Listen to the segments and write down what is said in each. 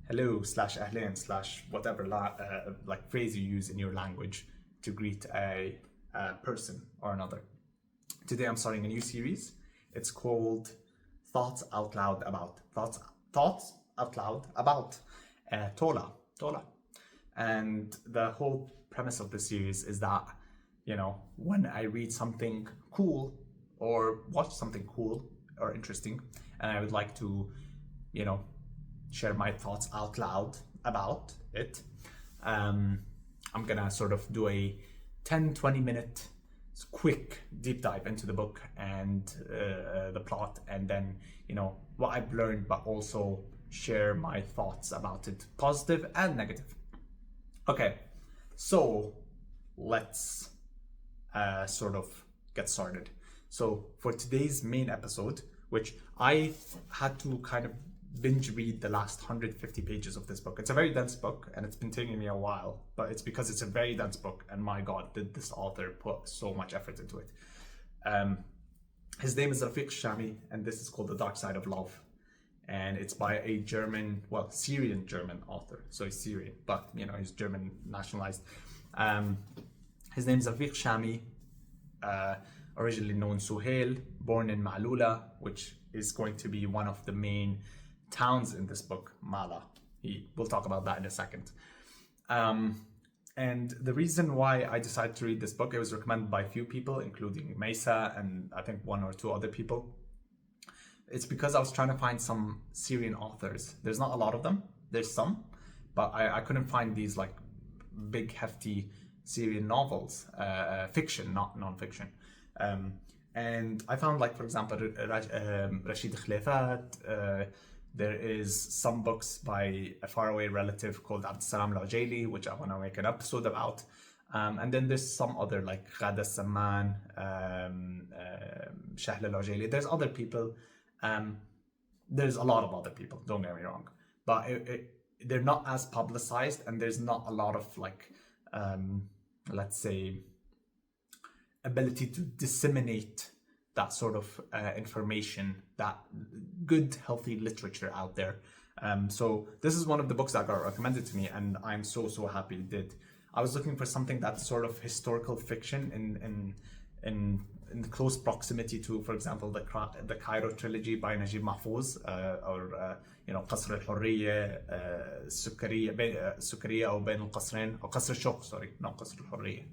hello slash ahlan slash whatever like phrase you use in your language to greet a person or another. Today I'm starting a new series. It's called Thoughts Out Loud About. Thoughts Out Loud About Tola. Tola. And the whole premise of the series is that, when I read something cool or watch something cool or interesting, and I would like to, share my thoughts out loud about it, I'm gonna sort of do a 10-20 minute quick deep dive into the book and the plot, and then what I've learned, but also share my thoughts about it, positive and negative. Okay, so let's sort of get started. So for today's main episode, which I had to kind of binge read the last 150 pages of this book. It's a very dense book and it's been taking me a while, but it's because it's a very dense book, and my God, did this author put so much effort into it. His name is Rafik Schami, and this is called The Dark Side of Love. And it's by a Syrian German author. So he's Syrian, but he's German nationalized. His name is Rafik Schami, originally known Suhail, born in Malula, which is going to be one of the main towns in this book, Mala. We'll talk about that in a second. And the reason why I decided to read this book, it was recommended by a few people, including Mesa and I think one or two other people. It's because I was trying to find some Syrian authors. There's not a lot of them. There's some, but I couldn't find these like big, hefty Syrian novels, fiction, not non-fiction. And I found, like, for example, Rashid Khalifat. There is some books by a faraway relative called Abdussalam Al-Ujaili, which I want to make an episode about. And then there's some other, like Ghada Samman, Shahl Al-Ujaili. There's other people. There's a lot of other people, don't get me wrong, but they're not as publicized, and there's not a lot of like let's say ability to disseminate that sort of information, that good healthy literature out there. So this is one of the books that got recommended to me, and I'm so happy it did. I was looking for something that's sort of historical fiction in close proximity to, for example, the Cairo trilogy by Najib Mahfouz, or قصر الحرية, السكرية أو بين القصرين, or قصر الشوق, sorry, not قصر الحرية.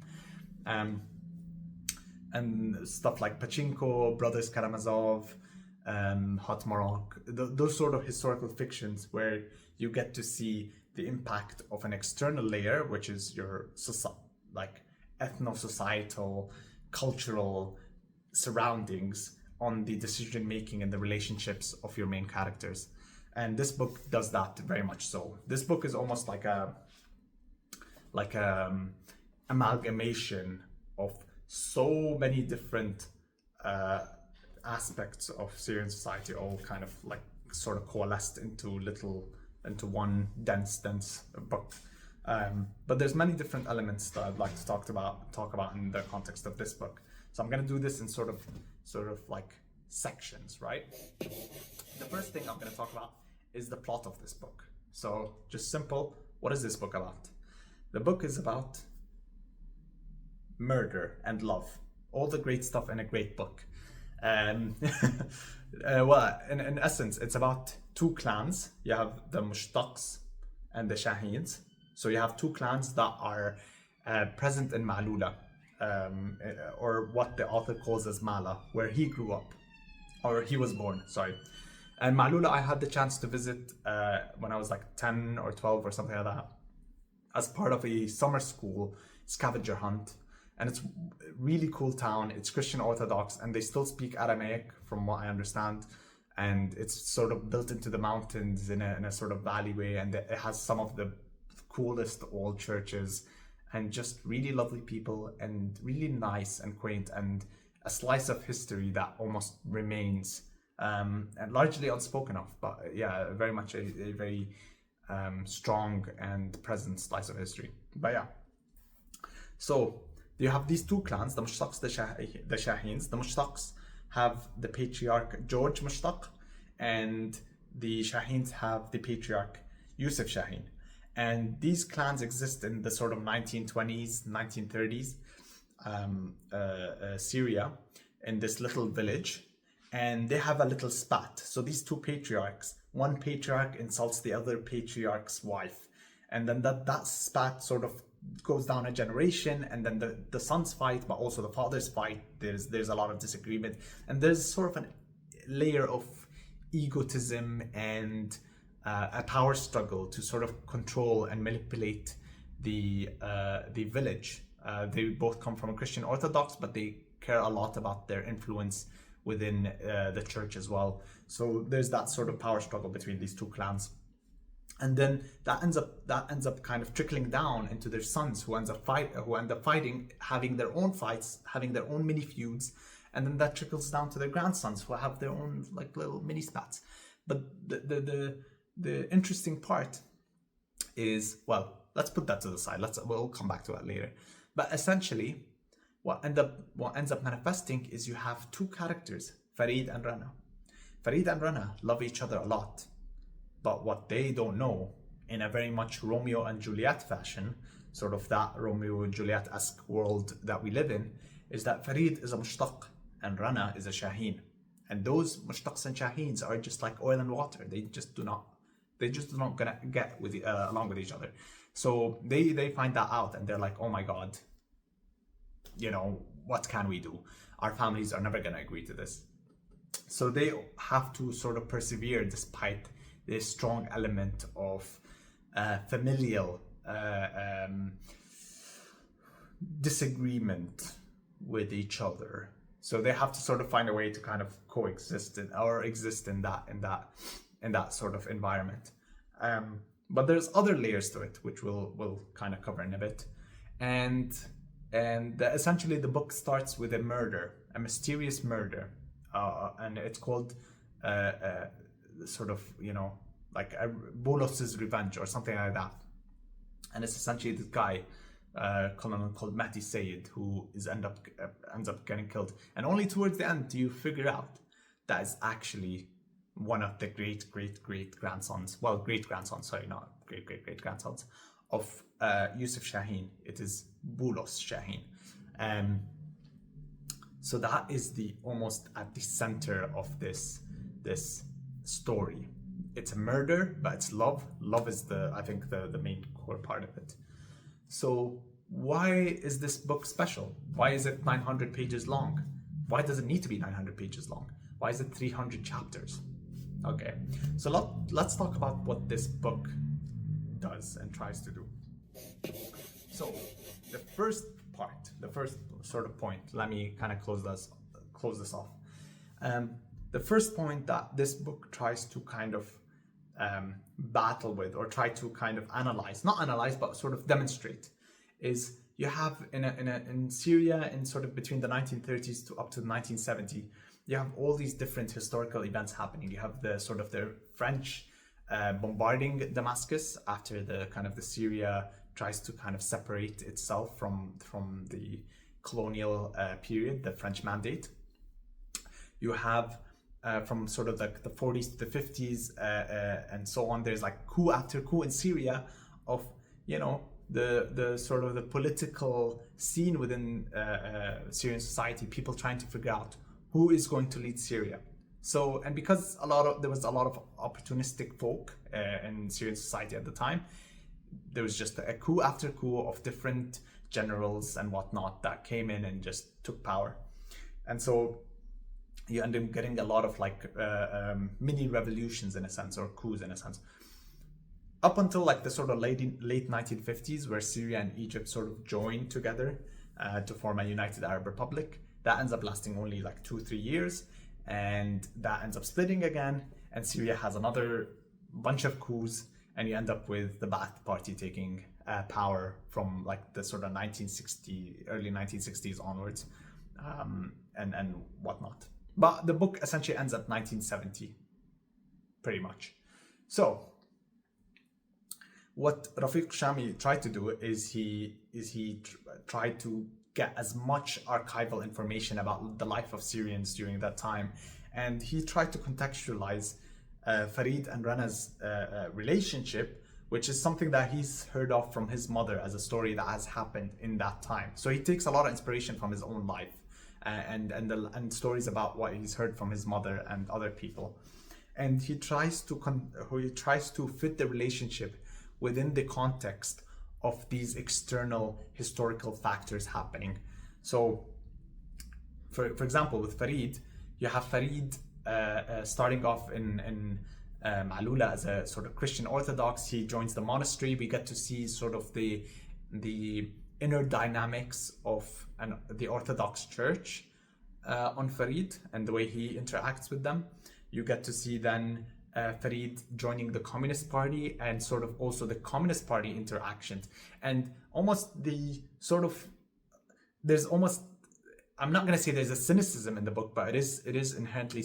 And stuff like Pachinko, Brothers Karamazov, Hot Morocco, those sort of historical fictions where you get to see the impact of an external layer, which is your like ethno-societal, cultural surroundings on the decision making and the relationships of your main characters. And this book does that very much so. This book is almost like a amalgamation of so many different aspects of Syrian society, all kind of like sort of coalesced into one dense book. But there's many different elements that I'd like to talk about in the context of this book. So I'm gonna do this in sort of like sections, right? The first thing I'm gonna talk about is the plot of this book. So just simple, what is this book about? The book is about murder and love, all the great stuff in a great book. Well, in essence, it's about two clans. You have the Mushtaqs and the Shahins. So you have two clans that are present in Malula, or what the author calls as Mala, where he grew up, or he was born, sorry. And Malula, I had the chance to visit when I was like 10 or 12 or something like that, as part of a summer school scavenger hunt. And it's a really cool town. It's Christian Orthodox, and they still speak Aramaic from what I understand. And it's sort of built into the mountains in a sort of alleyway, and it has some of the coolest old churches and just really lovely people and really nice and quaint, and a slice of history that almost remains and largely unspoken of, but yeah, very much a very strong and present slice of history. But yeah, so you have these two clans, the Mushtaqs, the Shahins. The Mushtaqs have the patriarch George Mushtaq, and the Shahins have the patriarch Yusuf Shaheen. And these clans exist in the sort of 1920s, 1930s, Syria, in this little village. And they have a little spat. So these two patriarchs, one patriarch insults the other patriarch's wife. And then that spat sort of goes down a generation, and then the sons fight, but also the fathers fight. There's a lot of disagreement. And there's sort of a layer of egotism and a power struggle to sort of control and manipulate the village. They both come from a Christian Orthodox, but they care a lot about their influence within the church as well. So there's that sort of power struggle between these two clans. And then that ends up kind of trickling down into their sons, who end up fighting, having their own fights, having their own mini feuds, and then that trickles down to their grandsons, who have their own like little mini spats. But the interesting part is, well, let's put that to the side. We'll come back to that later. But essentially, what ends up manifesting is you have two characters, Farid and Rana. Farid and Rana love each other a lot, but what they don't know, in a very much Romeo and Juliet fashion, sort of that Romeo and Juliet-esque world that we live in, is that Farid is a mushtaq and Rana is a Shaheen. And those mushtaqs and Shaheens are just like oil and water. They just do not gonna get with along with each other. So they find that out, and they're like, oh my god, you know, what can we do? Our families are never gonna agree to this. So they have to sort of persevere despite this strong element of familial disagreement with each other. So they have to sort of find a way to kind of coexist or exist in that sort of environment. But there's other layers to it, which we'll kind of cover in a bit. And essentially the book starts with a mysterious murder, and it's called sort of, you know, like Boulos's revenge or something like that. And it's essentially this guy, colonel called Mahdi Sayed, who ends up getting killed. And only towards the end do you figure out that is actually one of the great grandsons, well, great grandsons, sorry, not great grandsons of Yusuf Shaheen. It is Boulos Shaheen. So that is almost at the center of this story. It's a murder, but it's love. Love is I think the main core part of it. So why is this book special? Why is it 900 pages long? Why does it need to be 900 pages long? Why is it 300 chapters? Okay, so let's talk about what this book does and tries to do. So the first sort of point, let me kind of close this off. The first point that this book tries to kind of battle with, or try to kind of not analyze, but sort of demonstrate, is you have in Syria, in sort of between the 1930s to up to 1970, you have all these different historical events happening. You have the French bombarding Damascus after the Syria tries to kind of separate itself from the colonial period, the French mandate. You have from sort of the 40s to the 50s and so on. There's like coup after coup in Syria of, you know, the sort of the political scene within Syrian society, people trying to figure out who is going to lead Syria. So, and because there was a lot of opportunistic folk in Syrian society at the time, there was just a coup after coup of different generals and whatnot that came in and just took power. And so you end up getting a lot of mini revolutions in a sense, or coups in a sense, up until like the sort of late 1950s, where Syria and Egypt sort of joined together to form a united Arab Republic. That ends up lasting only like 2-3 years, and that ends up splitting again, and Syria has another bunch of coups, and you end up with the Ba'ath Party taking power from like the sort of early 1960s onwards, and whatnot. But the book essentially ends at 1970, pretty much. So what Rafik Schami tried to do is he tried to get as much archival information about the life of Syrians during that time, and he tried to contextualize Farid and Rana's relationship which is something that he's heard of from his mother as a story that has happened in that time. So he takes a lot of inspiration from his own life and stories about what he's heard from his mother and other people, and he tries to fit the relationship within the context of these external historical factors happening. So, for example, with Farid, you have Farid starting off in Malula as a sort of Christian Orthodox. He joins the monastery. We get to see sort of the inner dynamics of the Orthodox Church on Farid and the way he interacts with them. You get to see then Farid joining the Communist Party and sort of also the Communist Party interactions, and almost the sort of there's almost, I'm not going to say there's a cynicism in the book, but it is inherently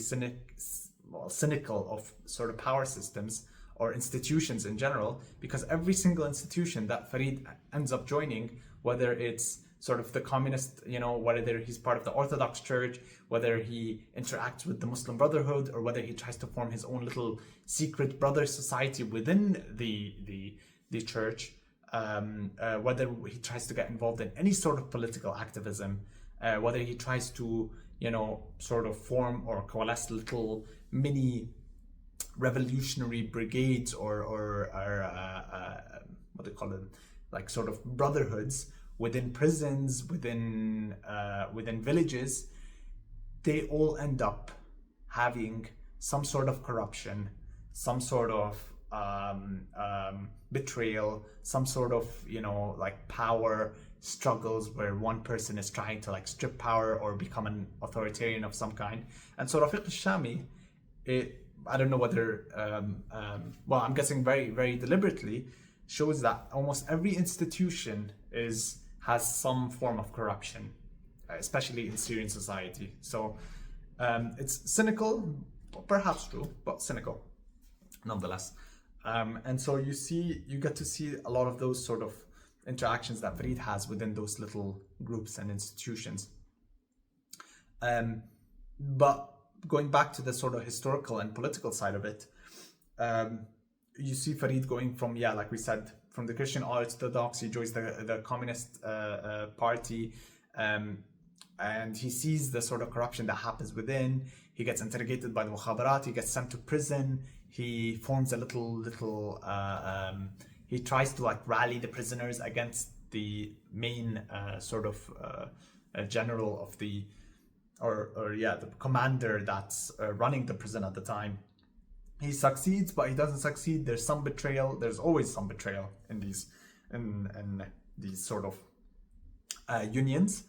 cynical of sort of power systems or institutions in general, because every single institution that Farid ends up joining, whether it's sort of the communist, whether he's part of the Orthodox Church, whether he interacts with the Muslim Brotherhood, or whether he tries to form his own little secret brother society within the church, whether he tries to get involved in any sort of political activism, whether he tries to, sort of form or coalesce little mini revolutionary brigades or what do you call them, like sort of brotherhoods within prisons, within villages, they all end up having some sort of corruption, some sort of betrayal, some sort of like power struggles where one person is trying to like strip power or become an authoritarian of some kind. And so Rafik al-Shami, I don't know whether well, I'm guessing very, very deliberately shows that almost every institution has some form of corruption, especially in Syrian society. So it's cynical, perhaps true, but cynical nonetheless. And so you get to see a lot of those sort of interactions that Farid has within those little groups and institutions. But going back to the sort of historical and political side of it, you see Farid going from, like we said, from the Christian Orthodox, he joins the Communist Party, and he sees the sort of corruption that happens within. He gets interrogated by the Mukhabarat, he gets sent to prison, he forms a little he tries to like rally the prisoners against the main sort of general of the the commander that's running the prison at the time. He succeeds, but he doesn't succeed. There's some betrayal. There's always some betrayal in these sort of unions.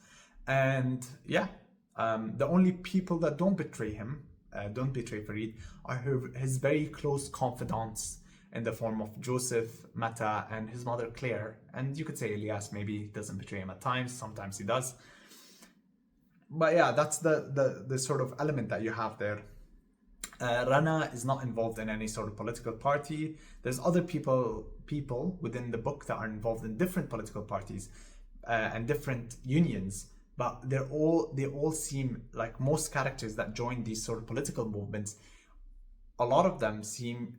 And the only people that don't betray him, don't betray Farid, are his very close confidants in the form of Joseph, Mata, and his mother Claire. And you could say Elias maybe doesn't betray him at times. Sometimes he does. But that's the sort of element that you have there. Rana is not involved in any sort of political party. There's other people within the book that are involved in different political parties and different unions, but they all seem like most characters that join these sort of political movements. A lot of them seem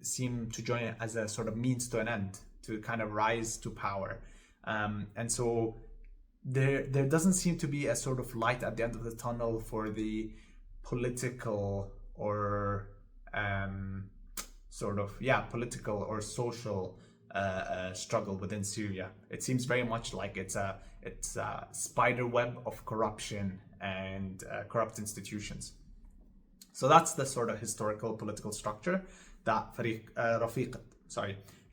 to join it as a sort of means to an end, to kind of rise to power, and so there doesn't seem to be a sort of light at the end of the tunnel for the political or political or social struggle within Syria. It seems very much like it's a spider web of corruption and corrupt institutions. So that's the sort of historical political structure that Rafik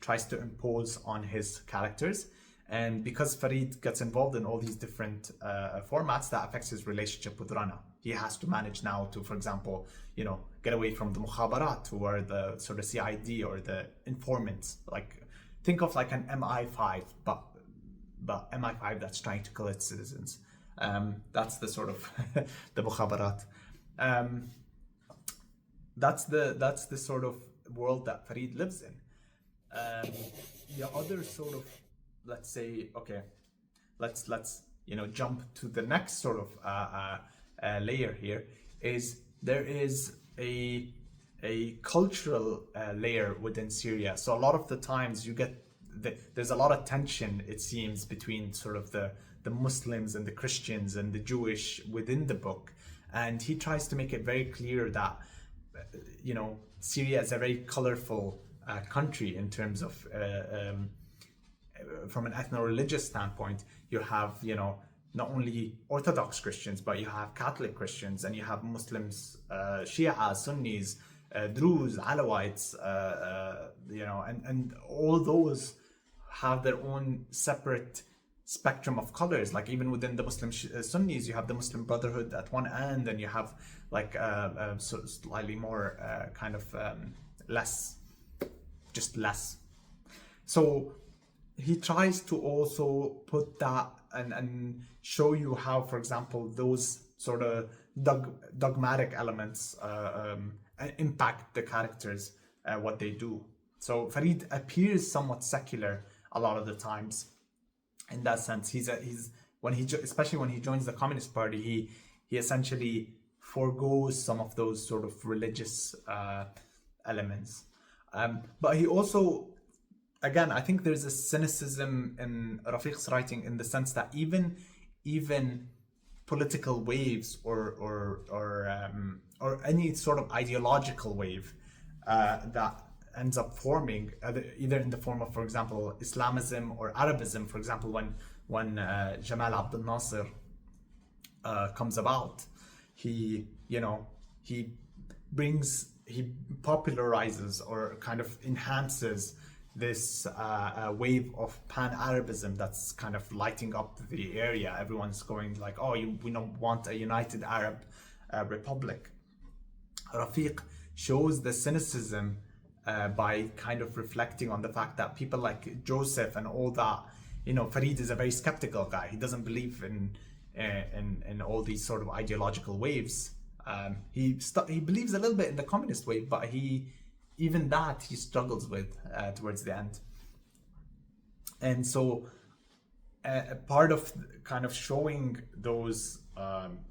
tries to impose on his characters. And because Farid gets involved in all these different formats, that affects his relationship with Rana. He has to manage now to, for example, get away from the Mukhabarat, who are the sort of CID or the informants. Like, think of like an MI5, but MI5 that's trying to kill its citizens. That's the sort of the Mukhabarat. That's the sort of world that Farid lives in. The other sort of, let's say, okay, let's jump to the next sort of layer here. There is a cultural layer within Syria. So a lot of the times you get there's a lot of tension, it seems, between sort of the Muslims and the Christians and the Jewish within the book. And he tries to make it very clear that, Syria is a very colorful country in terms of, from an ethno-religious standpoint. You have, not only Orthodox Christians, but you have Catholic Christians, and you have Muslims, Shia, Sunnis, Druze, Alawites, and all those have their own separate spectrum of colors. Like even within the Muslim Sunnis, you have the Muslim Brotherhood at one end, and you have like sort of slightly more less. So he tries to also put that and show you how, for example, those sort of dogmatic elements impact the characters, what they do. So Farid appears somewhat secular a lot of the times. In that sense, especially when he joins the Communist Party, he essentially forgoes some of those sort of religious elements. But he also, again, I think there's a cynicism in Rafiq's writing, in the sense that even political waves or any sort of ideological wave that ends up forming, either in the form of, for example, Islamism or Arabism. For example, when Jamal Abdel Nasser comes about, he popularizes or kind of enhances this wave of pan-Arabism that's kind of lighting up the area. Everyone's going like, oh, we don't want a united Arab republic. Rafiq shows the cynicism by kind of reflecting on the fact that people like Joseph and all that, Farid is a very skeptical guy. He doesn't believe in all these sort of ideological waves. He believes a little bit in the communist wave, but he struggles with towards the end. And so part of kind of showing those,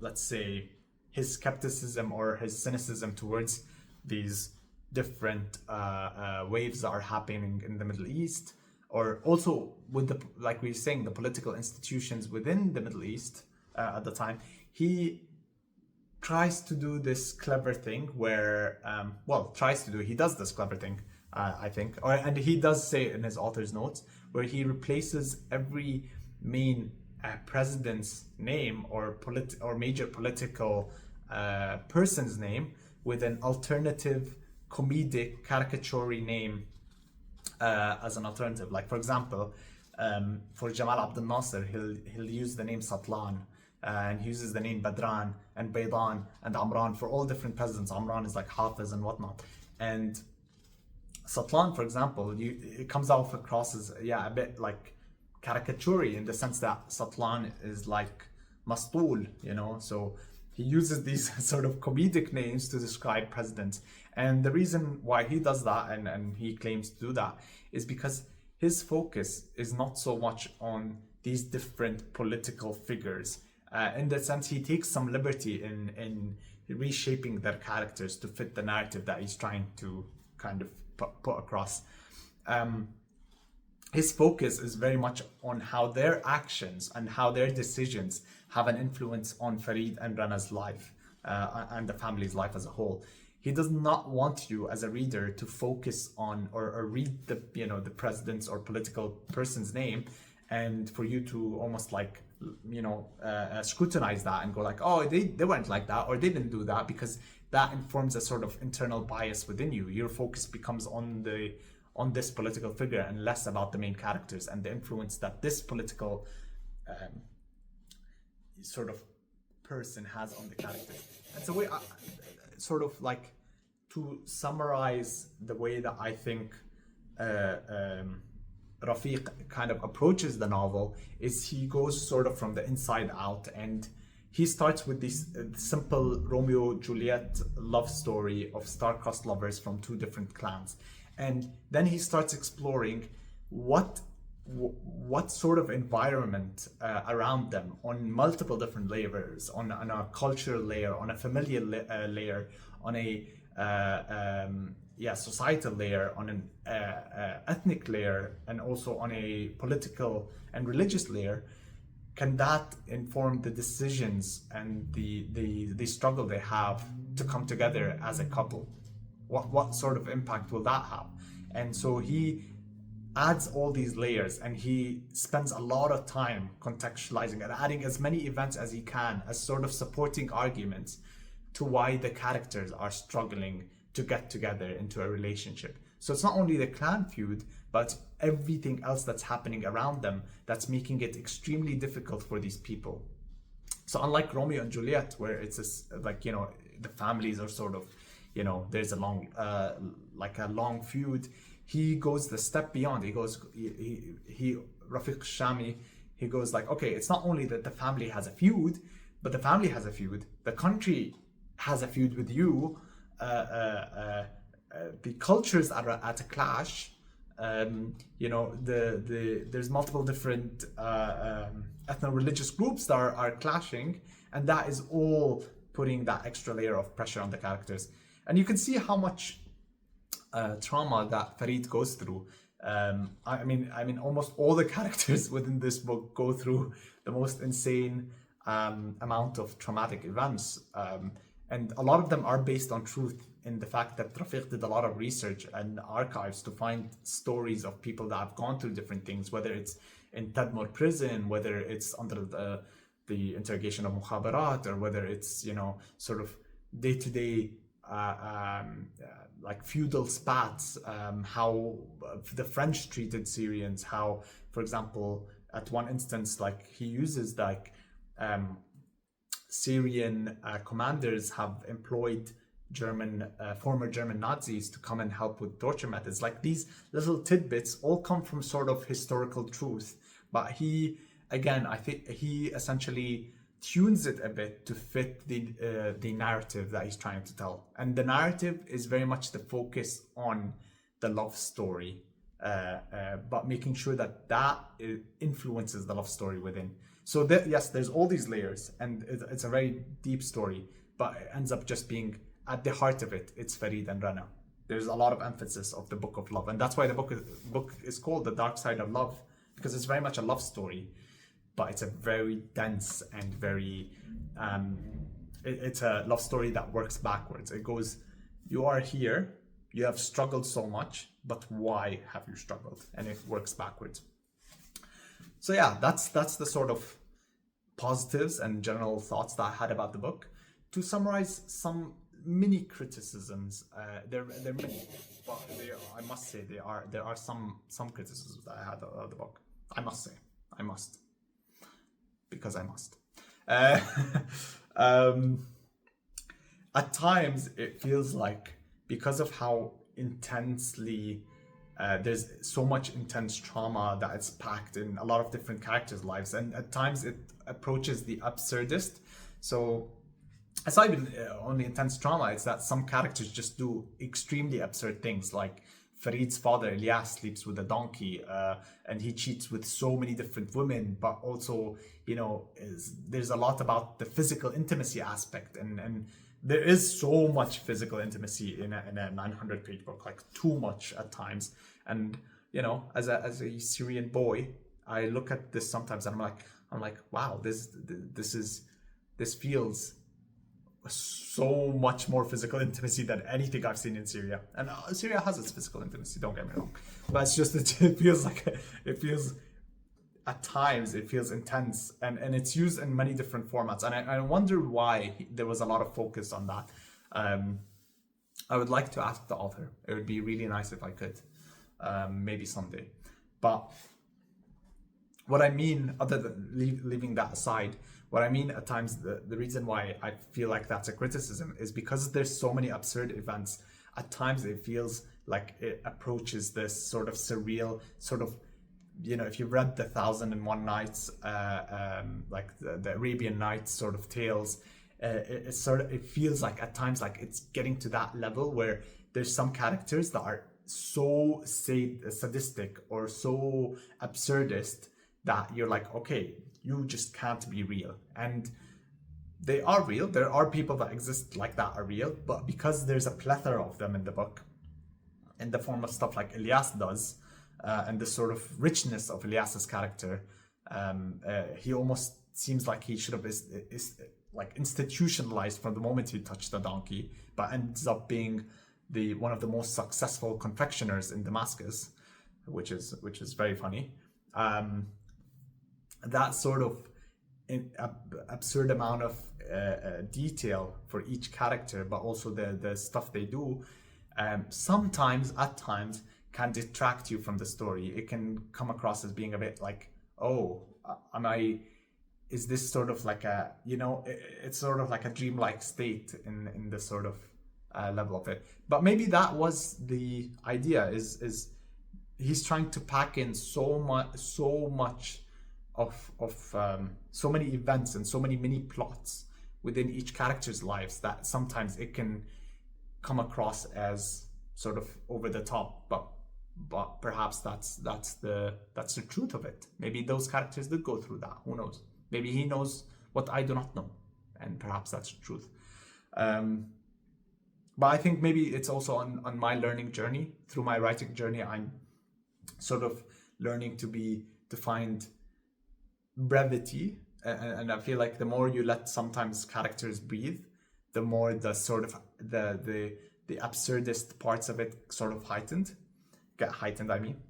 let's say, his skepticism or his cynicism towards these different waves that are happening in the Middle East, or also with like we were saying, the political institutions within the Middle East at the time, he tries to do this clever thing where, he does this clever thing, I think, and he does say in his author's notes, where he replaces every main president's name or major political person's name with an alternative comedic caricature name as an alternative. Like, for example, for Jamal Abdel Nasser, he'll use the name Satlan, and he uses the name Badran and Baydan and Amran for all different presidents. Amran is like Hafiz and whatnot. And Satlan, for example, it comes out across as a bit like caricature, in the sense that Satlan is like Mastul, so he uses these sort of comedic names to describe presidents. And the reason why he does that, and he claims to do that, is because his focus is not so much on these different political figures. In the sense, he takes some liberty in reshaping their characters to fit the narrative that he's trying to kind of put across. His focus is very much on how their actions and how their decisions have an influence on Farid and Rana's life and the family's life as a whole. He does not want you as a reader to focus on or read the president's or political person's name, and for you to almost like scrutinize that and go like, oh, they weren't like that, or they didn't do that, because that informs a sort of internal bias within you. Your focus becomes on this political figure and less about the main characters and the influence that this political sort of person has on the characters. And so sort of like to summarize the way that I think Rafiq kind of approaches the novel is he goes sort of from the inside out, and he starts with this simple Romeo-Juliet love story of star-crossed lovers from two different clans, and then he starts exploring what sort of environment around them on multiple different layers, on a cultural layer, on a familial layer, on a societal layer, on an ethnic layer, and also on a political and religious layer, can that inform the decisions and the struggle they have to come together as a couple? What sort of impact will that have? And so he adds all these layers, and he spends a lot of time contextualizing and adding as many events as he can as sort of supporting arguments to why the characters are struggling to get together into a relationship. So it's not only the clan feud, but everything else that's happening around them that's making it extremely difficult for these people. So unlike Romeo and Juliet, where it's like, you know, the families are sort of, you know, there's a long like a long feud, he goes the step beyond. He goes, he Rafik Schami, he goes like, okay, it's not only that the family has a feud, but the family has a feud, the country has a feud with you, the cultures are at a clash. You know, there's multiple different ethno-religious groups that are clashing, and that is all putting that extra layer of pressure on the characters. And you can see how much trauma that Farid goes through. I mean, almost all the characters within this book go through the most insane amount of traumatic events, and a lot of them are based on truth, in the fact that Rafiq did a lot of research and archives to find stories of people that have gone through different things, whether it's in Tadmor prison, whether it's under the interrogation of mukhabarat, or whether it's, you know, sort of day-to-day like feudal spats, how the French treated Syrians, how, for example, at one instance, like he uses like Syrian commanders have employed former German Nazis to come and help with torture methods. Like, these little tidbits all come from sort of historical truth, but he, again, I think he essentially tunes it a bit to fit the narrative that he's trying to tell. And the narrative is very much the focus on the love story, but making sure that that influences the love story within. So yes, there's all these layers, and it's a very deep story, but it ends up just being, at the heart of it, it's Farid and Rana. There's a lot of emphasis of the Book of Love, and that's why the book is called The Dark Side of Love, because it's very much a love story, but it's a very dense and very it's a love story that works backwards. It goes, you are here, you have struggled so much, but why have you struggled? And it works backwards. So yeah, that's the sort of positives and general thoughts that I had about the book. To summarize some mini criticisms, there are many, but I must say there are some criticisms that I had of the book. I must, because I must. At times it feels like, because of how intensely there's so much intense trauma that it's packed in a lot of different characters' lives, and at times it approaches the absurdist. So it's not even only intense trauma, it's that some characters just do extremely absurd things, like Farid's father, Ilyas, sleeps with a donkey, and he cheats with so many different women, but also, you know, there's a lot about the physical intimacy aspect, and there is so much physical intimacy in a 900-page book, like too much at times. And, you know, as a Syrian boy, I look at this sometimes and I'm like, wow, this feels so much more physical intimacy than anything I've seen in Syria. And Syria has its physical intimacy, don't get me wrong, but it's just, it feels at times it feels intense, and it's used in many different formats, and I wonder why there was a lot of focus on that. I would like to ask the author. It would be really nice if I could, maybe someday. But what I mean, other than leaving that aside, what I mean at times, the reason why I feel like that's a criticism is because there's so many absurd events. At times it feels like it approaches this sort of surreal, sort of, you know, if you've read the 1001 Nights, like the Arabian Nights sort of tales, it feels like at times like it's getting to that level where there's some characters that are so sadistic or so absurdist that you're like, okay, you just can't be real. And they are real. There are people that exist like that are real, but because there's a plethora of them in the book, in the form of stuff like Ilyas does, and the sort of richness of Ilyas's character. He almost seems like he should have is like institutionalized from the moment he touched the donkey, but ends up being one of the most successful confectioners in Damascus, which is very funny. That sort of absurd amount of detail for each character, but also the stuff they do, sometimes at times can detract you from the story. It can come across as being a bit like, oh, is this sort of like a, it's sort of like a dreamlike state in the sort of level of it. But maybe that was the idea, is he's trying to pack in so much of so many events and so many mini plots within each character's lives that sometimes it can come across as sort of over the top, but perhaps that's the truth of it. Maybe those characters did go through that. Who knows? Maybe he knows what I do not know, and perhaps that's the truth. But I think maybe it's also on my learning journey. Through my writing journey, I'm sort of learning to find brevity, and I feel like the more you let sometimes characters breathe, the more the sort of the absurdist parts of it sort of get heightened, I mean.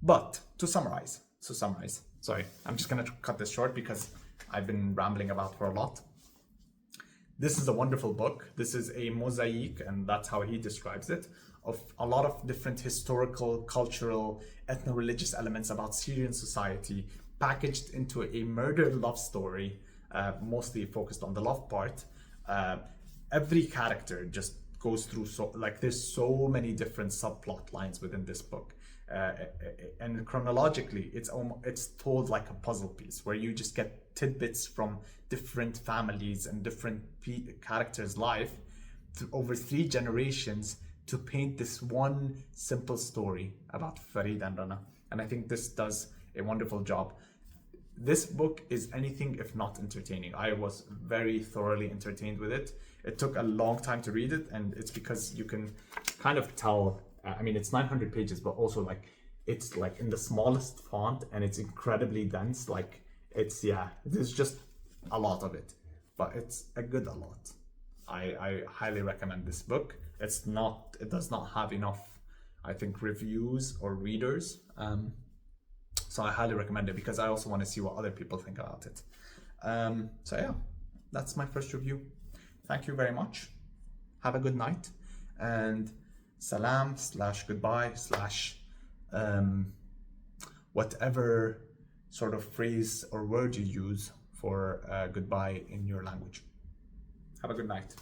But to summarize, sorry, I'm just gonna cut this short because I've been rambling about for a lot. This is a wonderful book. This is a mosaic, and that's how he describes it, of a lot of different historical, cultural, ethno-religious elements about Syrian society, packaged into a murder love story, mostly focused on the love part. Every character just goes through there's so many different subplot lines within this book, and chronologically it's told like a puzzle piece where you just get tidbits from different families and different characters' life over 3 generations to paint this one simple story about Farid and Rana. And I think this does a wonderful job. This book is anything if not entertaining. I was very thoroughly entertained with it. It took a long time to read it, and it's because you can kind of tell, it's 900 pages, but also it's like in the smallest font, and it's incredibly dense. There's just a lot of it, but it's a lot. I highly recommend this book. It does not have enough, I think, reviews or readers. So I highly recommend it because I also want to see what other people think about it. So yeah, that's my first review. Thank you very much. Have a good night, and salam / goodbye / whatever sort of phrase or word you use for goodbye in your language. Have a good night.